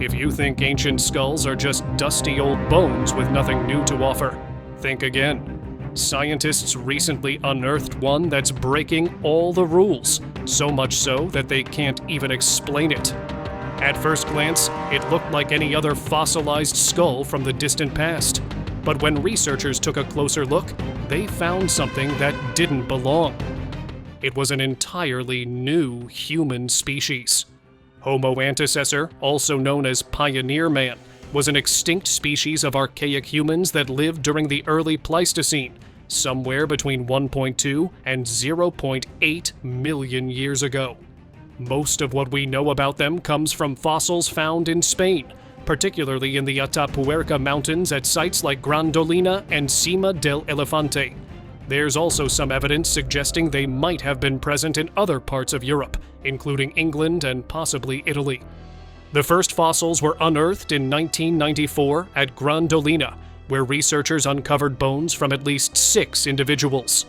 If you think ancient skulls are just dusty old bones with nothing new to offer, think again. Scientists recently unearthed one that's breaking all the rules, so much so that they can't even explain it. At first glance, it looked like any other fossilized skull from the distant past. But when researchers took a closer look, they found something that didn't belong. It was an entirely new human species. Homo antecessor, also known as pioneer man, was an extinct species of archaic humans that lived during the early Pleistocene, somewhere between 1.2 and 0.8 million years ago. Most of what we know about them comes from fossils found in Spain, particularly in the Atapuerca Mountains at sites like Grandolina and Cima del Elefante. There's also some evidence suggesting they might have been present in other parts of Europe, including England and possibly Italy. The first fossils were unearthed in 1994 at Grandolina, where researchers uncovered bones from at least 6 individuals.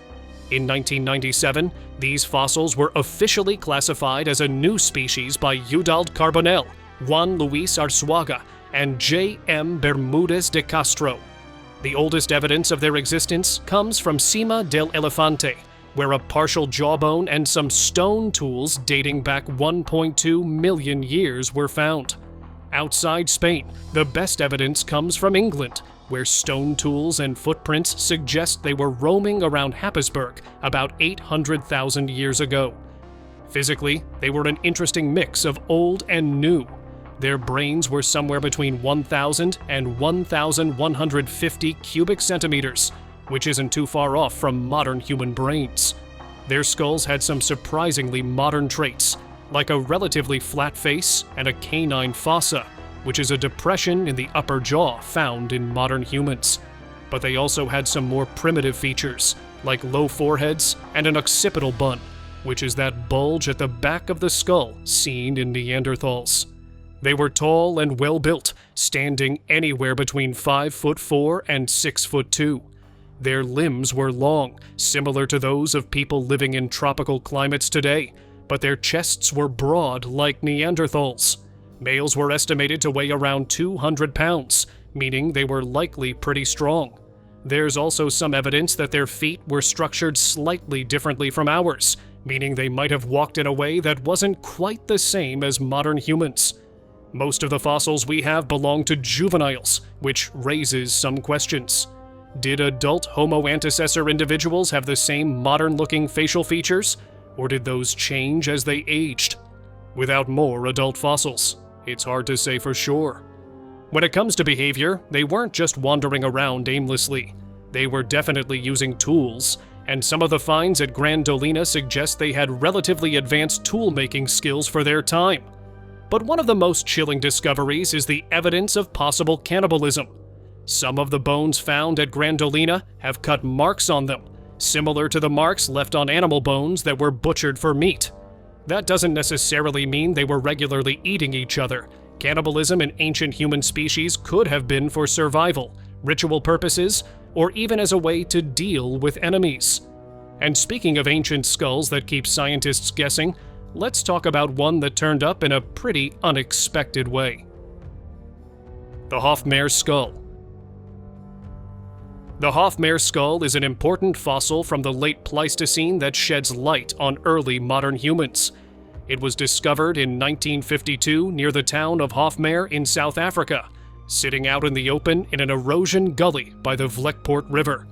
In 1997, these fossils were officially classified as a new species by Eudald Carbonell, Juan Luis Arzuaga, and J.M. Bermudez de Castro. The oldest evidence of their existence comes from Cima del Elefante, where a partial jawbone and some stone tools dating back 1.2 million years were found. Outside Spain, the best evidence comes from England, where stone tools and footprints suggest they were roaming around Happisburgh about 800,000 years ago. Physically, they were an interesting mix of old and new. Their brains were somewhere between 1,000 and 1,150 cubic centimeters, which isn't too far off from modern human brains. Their skulls had some surprisingly modern traits, like a relatively flat face and a canine fossa, which is a depression in the upper jaw found in modern humans. But they also had some more primitive features, like low foreheads and an occipital bun, which is that bulge at the back of the skull seen in Neanderthals. They were tall and well-built, standing anywhere between 5'4" and 6'2". Their limbs were long, similar to those of people living in tropical climates today, but their chests were broad like Neanderthals. Males were estimated to weigh around 200 pounds, meaning they were likely pretty strong. There's also some evidence that their feet were structured slightly differently from ours, meaning they might have walked in a way that wasn't quite the same as modern humans. Most of the fossils we have belong to juveniles, which raises some questions. Did adult Homo antecessor individuals have the same modern-looking facial features, or did those change as they aged? Without more adult fossils, it's hard to say for sure. When it comes to behavior, they weren't just wandering around aimlessly. They were definitely using tools, and some of the finds at Grandolina suggest they had relatively advanced tool-making skills for their time. But one of the most chilling discoveries is the evidence of possible cannibalism. Some of the bones found at Grandolina have cut marks on them, similar to the marks left on animal bones that were butchered for meat. That doesn't necessarily mean they were regularly eating each other. Cannibalism in ancient human species could have been for survival, ritual purposes, or even as a way to deal with enemies. And speaking of ancient skulls that keep scientists guessing, let's talk about one that turned up in a pretty unexpected way. The Hofmeyr skull. The Hofmeyr skull is an important fossil from the late Pleistocene that sheds light on early modern humans. It was discovered in 1952 near the town of Hofmeyr in South Africa, sitting out in the open in an erosion gully by the Vlekport River.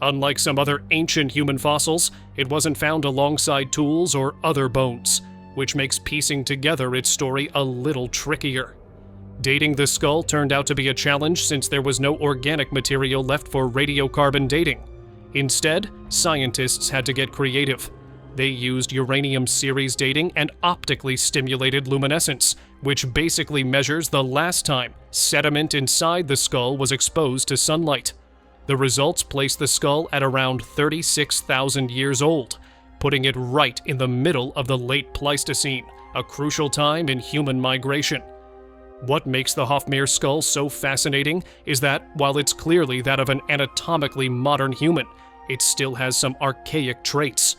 Unlike some other ancient human fossils, it wasn't found alongside tools or other bones, which makes piecing together its story a little trickier. Dating the skull turned out to be a challenge since there was no organic material left for radiocarbon dating. Instead, scientists had to get creative. They used uranium series dating and optically stimulated luminescence, which basically measures the last time sediment inside the skull was exposed to sunlight. The results place the skull at around 36,000 years old, putting it right in the middle of the late Pleistocene, a crucial time in human migration. What makes the Hofmeyr skull so fascinating is that, while it's clearly that of an anatomically modern human, it still has some archaic traits.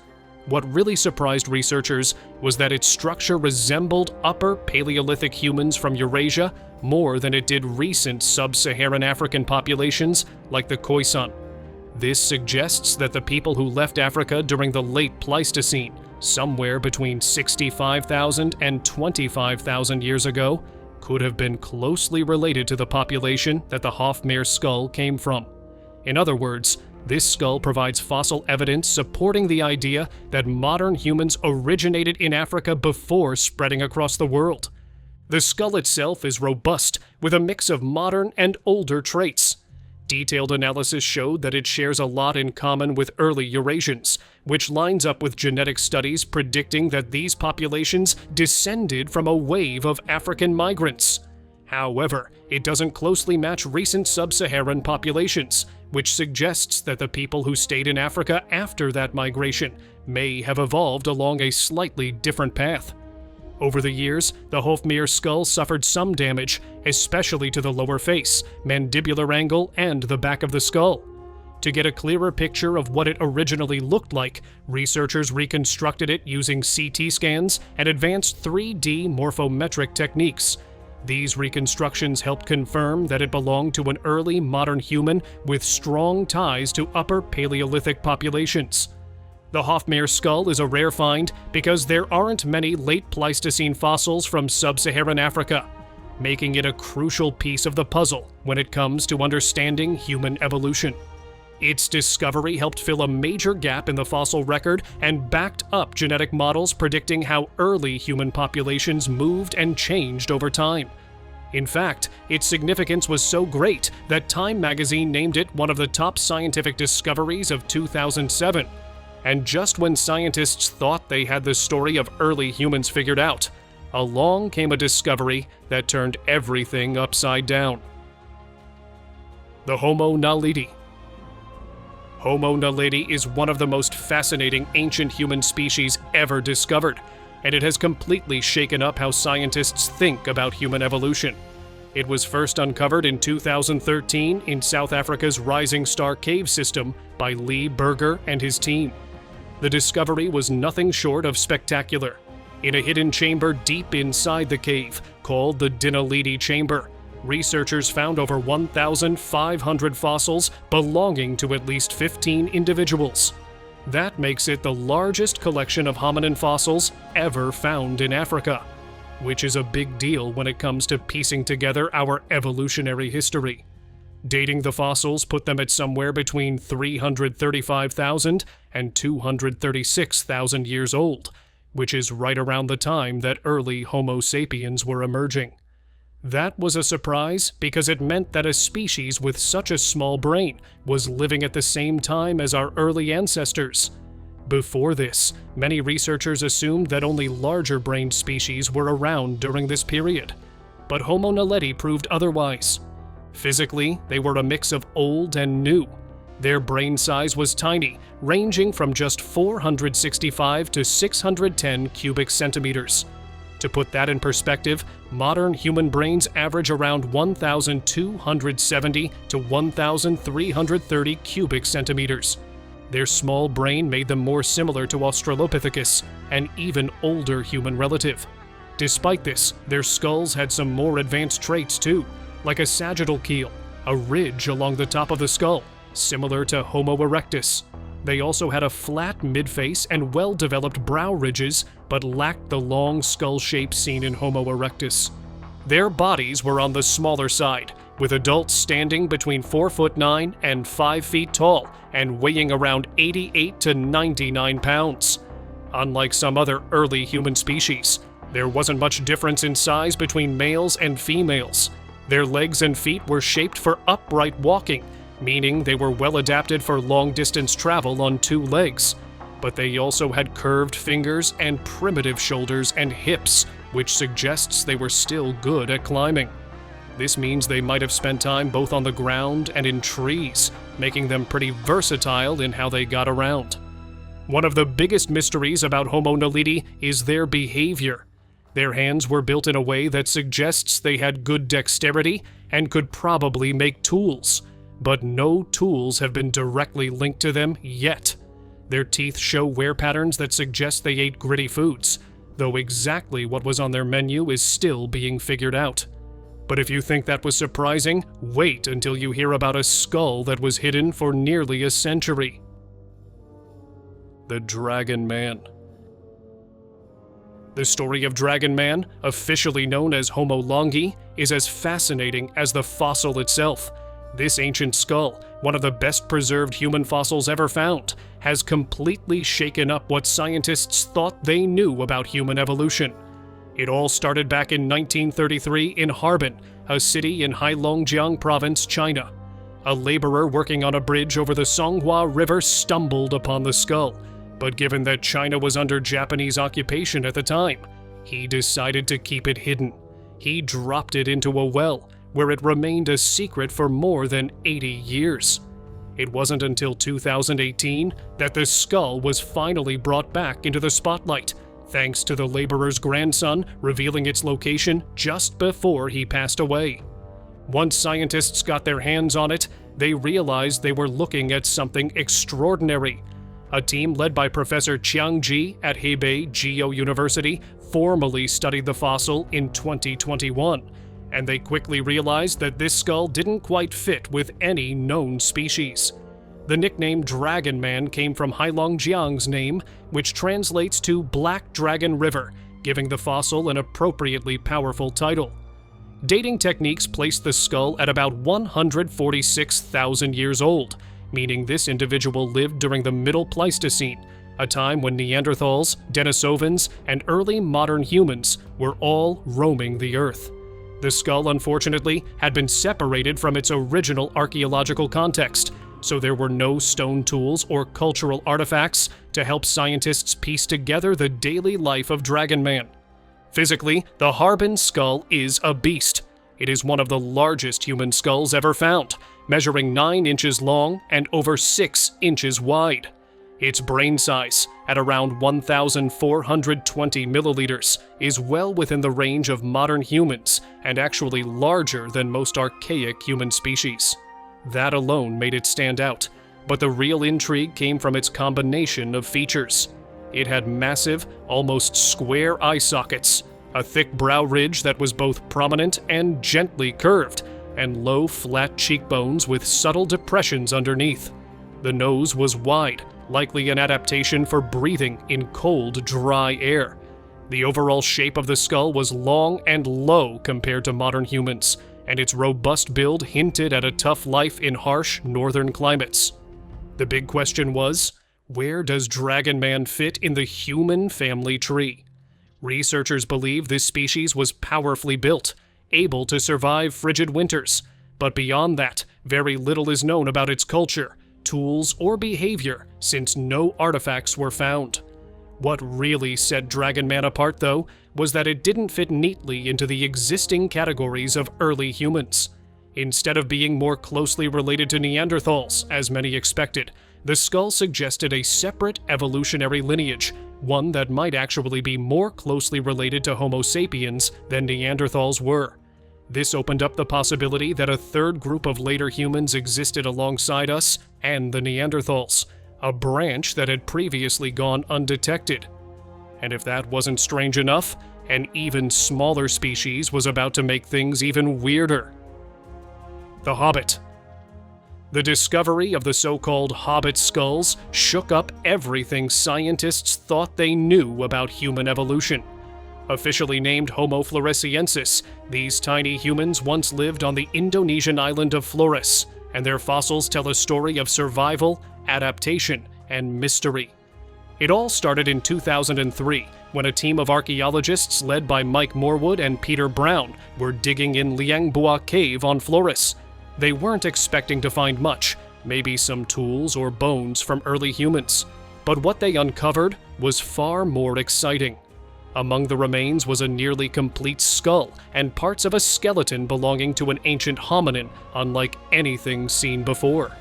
What really surprised researchers was that its structure resembled upper Paleolithic humans from Eurasia more than it did recent sub-Saharan African populations like the Khoisan. This suggests that the people who left Africa during the late Pleistocene, somewhere between 65,000 and 25,000 years ago, could have been closely related to the population that the Hofmeyr skull came from. In other words, this skull provides fossil evidence supporting the idea that modern humans originated in Africa before spreading across the world. The skull itself is robust, with a mix of modern and older traits. Detailed analysis showed that it shares a lot in common with early Eurasians, which lines up with genetic studies predicting that these populations descended from a wave of African migrants. However, it doesn't closely match recent sub-Saharan populations, which suggests that the people who stayed in Africa after that migration may have evolved along a slightly different path. Over the years, the Hofmeyr skull suffered some damage, especially to the lower face, mandibular angle, and the back of the skull. To get a clearer picture of what it originally looked like, researchers reconstructed it using CT scans and advanced 3D morphometric techniques. These reconstructions helped confirm that it belonged to an early modern human with strong ties to Upper Paleolithic populations. The Hofmeyr skull is a rare find because there aren't many late Pleistocene fossils from sub-Saharan Africa, making it a crucial piece of the puzzle when it comes to understanding human evolution. Its discovery helped fill a major gap in the fossil record and backed up genetic models predicting how early human populations moved and changed over time. In fact, its significance was so great that Time magazine named it one of the top scientific discoveries of 2007. And just when scientists thought they had the story of early humans figured out, along came a discovery that turned everything upside down. The Homo naledi. Homo naledi is one of the most fascinating ancient human species ever discovered, and it has completely shaken up how scientists think about human evolution. It was first uncovered in 2013 in South Africa's Rising Star Cave System by Lee Berger and his team. The discovery was nothing short of spectacular. In a hidden chamber deep inside the cave, called the Dinaledi Chamber, researchers found over 1,500 fossils belonging to at least 15 individuals. That makes it the largest collection of hominin fossils ever found in Africa, which is a big deal when it comes to piecing together our evolutionary history. Dating the fossils put them at somewhere between 335,000 and 236,000 years old, which is right around the time that early Homo sapiens were emerging. That was a surprise because it meant that a species with such a small brain was living at the same time as our early ancestors. Before this, many researchers assumed that only larger-brained species were around during this period, but Homo naledi proved otherwise. Physically, they were a mix of old and new. Their brain size was tiny, ranging from just 465 to 610 cubic centimeters. To put that in perspective, modern human brains average around 1,270 to 1,330 cubic centimeters. Their small brain made them more similar to Australopithecus, an even older human relative. Despite this, their skulls had some more advanced traits too, like a sagittal keel, a ridge along the top of the skull, similar to Homo erectus. They also had a flat midface and well-developed brow ridges, but lacked the long skull shape seen in Homo erectus. Their bodies were on the smaller side, with adults standing between 4'9" and 5 feet tall and weighing around 88 to 99 pounds. Unlike some other early human species, there wasn't much difference in size between males and females. Their legs and feet were shaped for upright walking, meaning they were well adapted for long-distance travel on 2 legs. But they also had curved fingers and primitive shoulders and hips, which suggests they were still good at climbing. This means they might have spent time both on the ground and in trees, making them pretty versatile in how they got around. One of the biggest mysteries about Homo naledi is their behavior. Their hands were built in a way that suggests they had good dexterity and could probably make tools, but no tools have been directly linked to them yet. Their teeth show wear patterns that suggest they ate gritty foods, though exactly what was on their menu is still being figured out. But if you think that was surprising, wait until you hear about a skull that was hidden for nearly a century. The Dragon Man. The story of Dragon Man, officially known as Homo longi, is as fascinating as the fossil itself. This ancient skull, one of the best preserved human fossils ever found, has completely shaken up what scientists thought they knew about human evolution. It all started back in 1933 in Harbin, a city in Heilongjiang Province, China. A laborer working on a bridge over the Songhua River stumbled upon the skull, but given that China was under Japanese occupation at the time, he decided to keep it hidden. He dropped it into a well, where it remained a secret for more than 80 years. It wasn't until 2018 that the skull was finally brought back into the spotlight, thanks to the laborer's grandson revealing its location just before he passed away. Once scientists got their hands on it, they realized they were looking at something extraordinary. A team led by Professor Chiang Ji at Hebei Geo University formally studied the fossil in 2021, and they quickly realized that this skull didn't quite fit with any known species. The nickname Dragon Man came from Heilongjiang's name, which translates to Black Dragon River, giving the fossil an appropriately powerful title. Dating techniques placed the skull at about 146,000 years old, meaning this individual lived during the Middle Pleistocene, a time when Neanderthals, Denisovans, and early modern humans were all roaming the Earth. The skull, unfortunately, had been separated from its original archaeological context, so there were no stone tools or cultural artifacts to help scientists piece together the daily life of Dragon Man. Physically, the Harbin skull is a beast. It is one of the largest human skulls ever found, measuring 9 inches long and over 6 inches wide. Its brain size, at around 1,420 milliliters, is well within the range of modern humans and actually larger than most archaic human species. That alone made it stand out, but the real intrigue came from its combination of features. It had massive, almost square eye sockets, a thick brow ridge that was both prominent and gently curved, and low, flat cheekbones with subtle depressions underneath. The nose was wide, likely an adaptation for breathing in cold, dry air. The overall shape of the skull was long and low compared to modern humans, and its robust build hinted at a tough life in harsh northern climates. The big question was, where does Dragon Man fit in the human family tree? Researchers believe this species was powerfully built, able to survive frigid winters, but beyond that, very little is known about its culture, tools, or behavior, since no artifacts were found. What really set Dragon Man apart, though, was that it didn't fit neatly into the existing categories of early humans. Instead of being more closely related to Neanderthals, as many expected, the skull suggested a separate evolutionary lineage, one that might actually be more closely related to Homo sapiens than Neanderthals were. This opened up the possibility that a third group of later humans existed alongside us and the Neanderthals, a branch that had previously gone undetected. And if that wasn't strange enough, an even smaller species was about to make things even weirder. The Hobbit. The discovery of the so-called Hobbit skulls shook up everything scientists thought they knew about human evolution. Officially named Homo floresiensis, these tiny humans once lived on the Indonesian island of Flores, and their fossils tell a story of survival, adaptation, and mystery. It all started in 2003, when a team of archaeologists led by Mike Morwood and Peter Brown were digging in Liangbua Cave on Flores. They weren't expecting to find much, maybe some tools or bones from early humans. But what they uncovered was far more exciting. Among the remains was a nearly complete skull and parts of a skeleton belonging to an ancient hominin unlike anything seen before.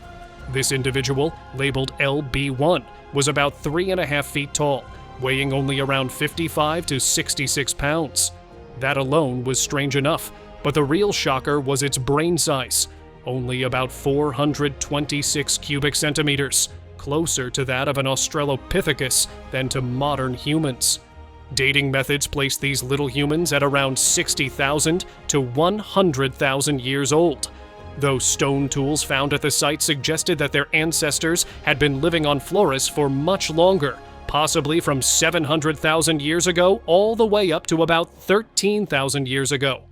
This individual, labeled LB1, was about 3.5 feet tall, weighing only around 55 to 66 pounds. That alone was strange enough, but the real shocker was its brain size, only about 426 cubic centimeters, closer to that of an Australopithecus than to modern humans. Dating methods place these little humans at around 60,000 to 100,000 years old, though stone tools found at the site suggested that their ancestors had been living on Flores for much longer, possibly from 700,000 years ago all the way up to about 13,000 years ago.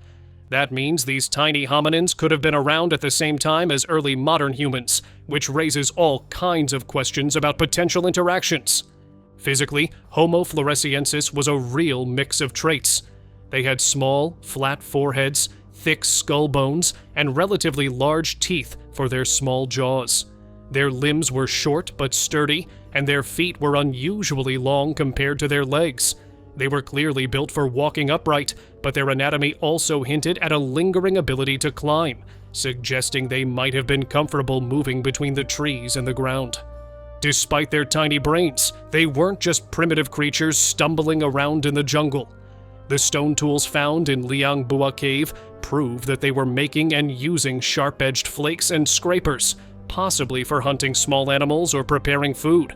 That means these tiny hominins could have been around at the same time as early modern humans, which raises all kinds of questions about potential interactions. Physically, Homo floresiensis was a real mix of traits. They had small, flat foreheads, thick skull bones, and relatively large teeth for their small jaws. Their limbs were short but sturdy, and their feet were unusually long compared to their legs. They were clearly built for walking upright, but their anatomy also hinted at a lingering ability to climb, suggesting they might have been comfortable moving between the trees and the ground. Despite their tiny brains, they weren't just primitive creatures stumbling around in the jungle. The stone tools found in Liangbua Cave prove that they were making and using sharp-edged flakes and scrapers, possibly for hunting small animals or preparing food.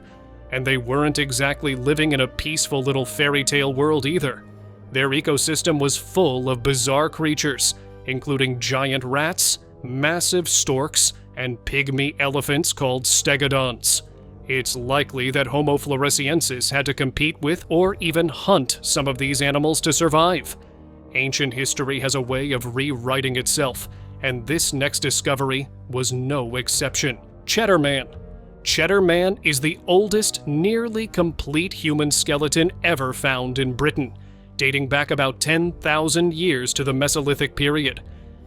And they weren't exactly living in a peaceful little fairy tale world either. Their ecosystem was full of bizarre creatures, including giant rats, massive storks, and pygmy elephants called stegodons. It's likely that Homo floresiensis had to compete with or even hunt some of these animals to survive. Ancient history has a way of rewriting itself, and this next discovery was no exception. Cheddar Man. Cheddar Man is the oldest, nearly complete human skeleton ever found in Britain, dating back about 10,000 years to the Mesolithic period.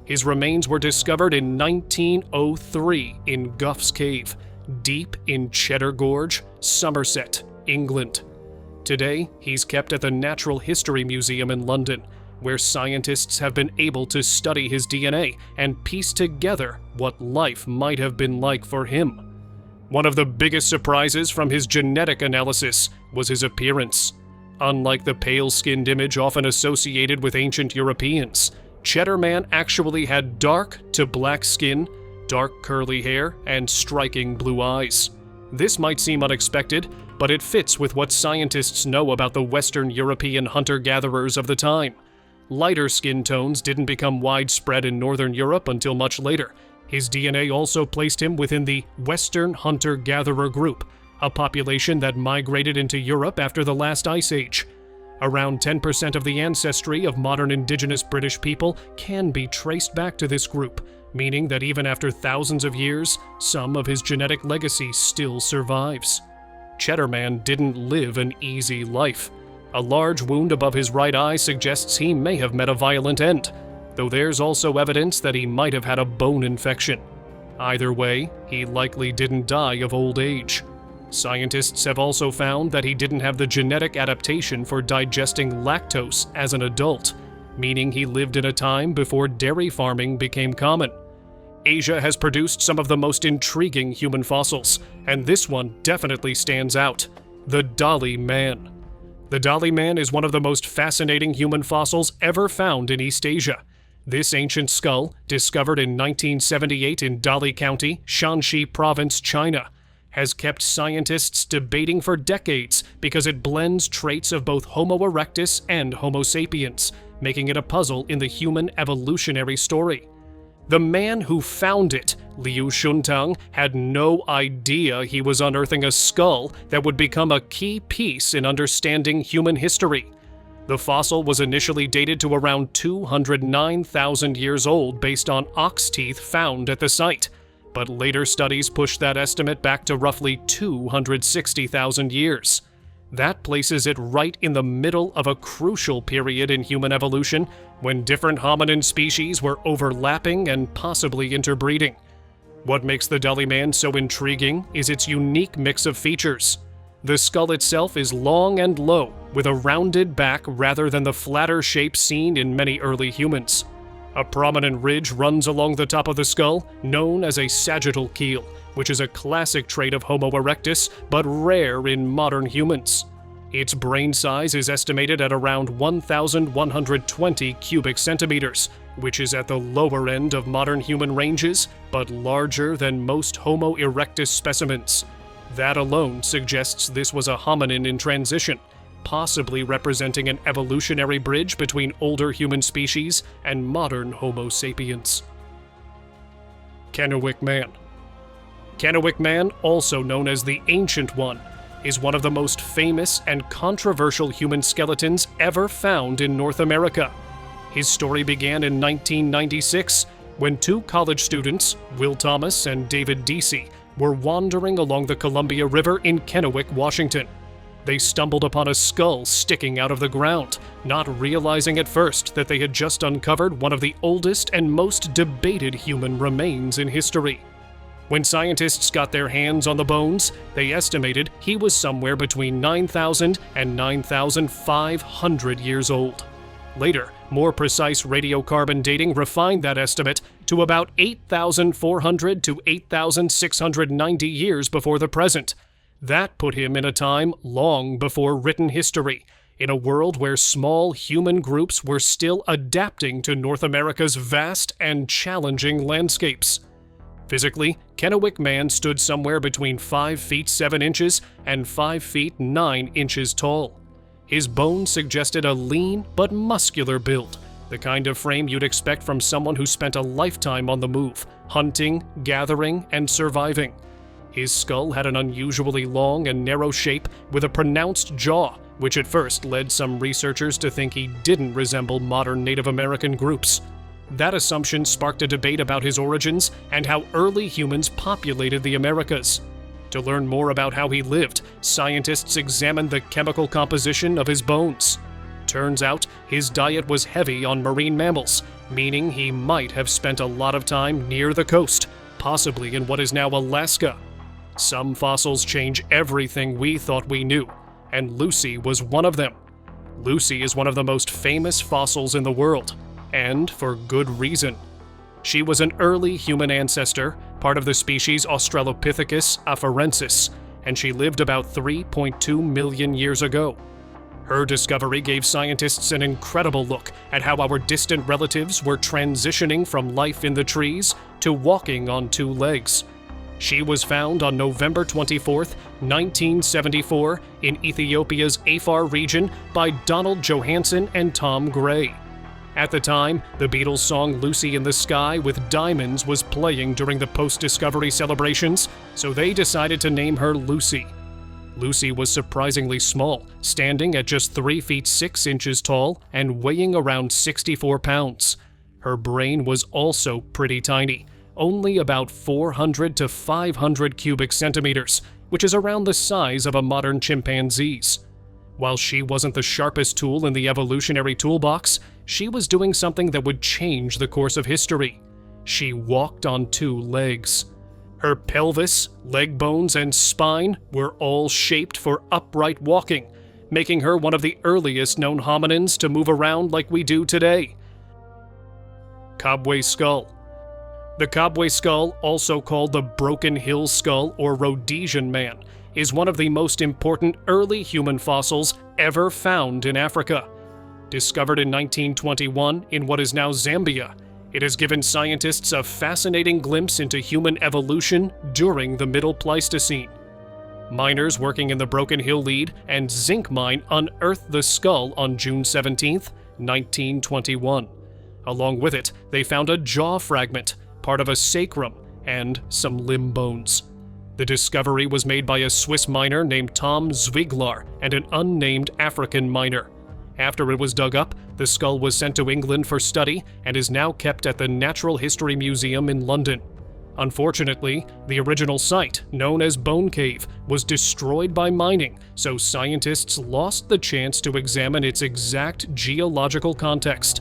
His remains were discovered in 1903 in Gough's Cave, deep in Cheddar Gorge, Somerset, England. Today, he's kept at the Natural History Museum in London, where scientists have been able to study his DNA and piece together what life might have been like for him. One of the biggest surprises from his genetic analysis was his appearance. Unlike the pale-skinned image often associated with ancient Europeans, Cheddar Man actually had dark to black skin, dark curly hair, and striking blue eyes. This might seem unexpected, but it fits with what scientists know about the Western European hunter-gatherers of the time. Lighter skin tones didn't become widespread in Northern Europe until much later. His DNA also placed him within the Western hunter-gatherer group, a population that migrated into Europe after the last ice age. Around 10% of the ancestry of modern indigenous British people can be traced back to this group, meaning that even after thousands of years, some of his genetic legacy still survives. Cheddar Man didn't live an easy life. A large wound above his right eye suggests he may have met a violent end, though there's also evidence that he might have had a bone infection. Either way, he likely didn't die of old age. Scientists have also found that he didn't have the genetic adaptation for digesting lactose as an adult, meaning he lived in a time before dairy farming became common. Asia has produced some of the most intriguing human fossils, and this one definitely stands out: the Dali Man. The Dali Man is one of the most fascinating human fossils ever found in East Asia. This ancient skull, discovered in 1978 in Dali County, Shanxi Province, China, has kept scientists debating for decades because it blends traits of both Homo erectus and Homo sapiens, making it a puzzle in the human evolutionary story. The man who found it, Liu Xuntang, had no idea he was unearthing a skull that would become a key piece in understanding human history. The fossil was initially dated to around 209,000 years old based on ox teeth found at the site, but later studies pushed that estimate back to roughly 260,000 years. That places it right in the middle of a crucial period in human evolution when different hominin species were overlapping and possibly interbreeding. What makes the Dali Man so intriguing is its unique mix of features. The skull itself is long and low, with a rounded back rather than the flatter shape seen in many early humans. A prominent ridge runs along the top of the skull, known as a sagittal keel, which is a classic trait of Homo erectus, but rare in modern humans. Its brain size is estimated at around 1,120 cubic centimeters, which is at the lower end of modern human ranges, but larger than most Homo erectus specimens. That alone suggests this was a hominin in transition, possibly representing an evolutionary bridge between older human species and modern Homo sapiens. Kennewick Man. Kennewick Man, also known as the Ancient One, is one of the most famous and controversial human skeletons ever found in North America. His story began in 1996 when two college students, Will Thomas and David Deasy, were wandering along the Columbia River in Kennewick, Washington. They stumbled upon a skull sticking out of the ground, not realizing at first that they had just uncovered one of the oldest and most debated human remains in history. When scientists got their hands on the bones, they estimated he was somewhere between 9,000 and 9,500 years old. Later, more precise radiocarbon dating refined that estimate to about 8,400 to 8,690 years before the present. That put him in a time long before written history, in a world where small human groups were still adapting to North America's vast and challenging landscapes. Physically, Kennewick Man stood somewhere between 5 feet 7 inches and 5 feet 9 inches tall. His bones suggested a lean but muscular build, the kind of frame you'd expect from someone who spent a lifetime on the move, hunting, gathering, and surviving. His skull had an unusually long and narrow shape with a pronounced jaw, which at first led some researchers to think he didn't resemble modern Native American groups. That assumption sparked a debate about his origins and how early humans populated the Americas. To learn more about how he lived, scientists examined the chemical composition of his bones. Turns out, his diet was heavy on marine mammals, meaning he might have spent a lot of time near the coast, possibly in what is now Alaska. Some fossils change everything we thought we knew, and Lucy was one of them. Lucy is one of the most famous fossils in the world, and for good reason. She was an early human ancestor, part of the species Australopithecus afarensis, and she lived about 3.2 million years ago. Her discovery gave scientists an incredible look at how our distant relatives were transitioning from life in the trees to walking on two legs. She was found on November 24, 1974, in Ethiopia's Afar region by Donald Johanson and Tom Gray. At the time, the Beatles' song Lucy in the Sky with Diamonds was playing during the post-discovery celebrations, so they decided to name her Lucy. Lucy was surprisingly small, standing at just 3 feet 6 inches tall and weighing around 64 pounds. Her brain was also pretty tiny, only about 400 to 500 cubic centimeters, which is around the size of a modern chimpanzee's. While she wasn't the sharpest tool in the evolutionary toolbox, she was doing something that would change the course of history. She walked on two legs. Her pelvis, leg bones, and spine were all shaped for upright walking, making her one of the earliest known hominins to move around like we do today. Cobway Skull. The Cobway Skull, also called the Broken Hill Skull or Rhodesian Man, is one of the most important early human fossils ever found in Africa. Discovered in 1921 in what is now Zambia, it has given scientists a fascinating glimpse into human evolution during the Middle Pleistocene. Miners working in the Broken Hill Lead and zinc mine unearthed the skull on June 17, 1921. Along with it, they found a jaw fragment, part of a sacrum, and some limb bones. The discovery was made by a Swiss miner named Tom Zwiglar and an unnamed African miner. After it was dug up, the skull was sent to England for study and is now kept at the Natural History Museum in London. Unfortunately, the original site, known as Bone Cave, was destroyed by mining, so scientists lost the chance to examine its exact geological context.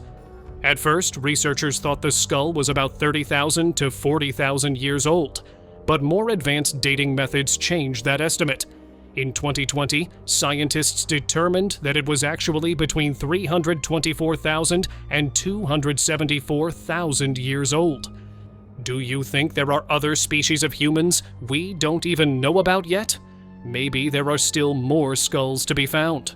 At first, researchers thought the skull was about 30,000 to 40,000 years old, but more advanced dating methods changed that estimate. In 2020, scientists determined that it was actually between 324,000 and 274,000 years old. Do you think there are other species of humans we don't even know about yet? Maybe there are still more skulls to be found.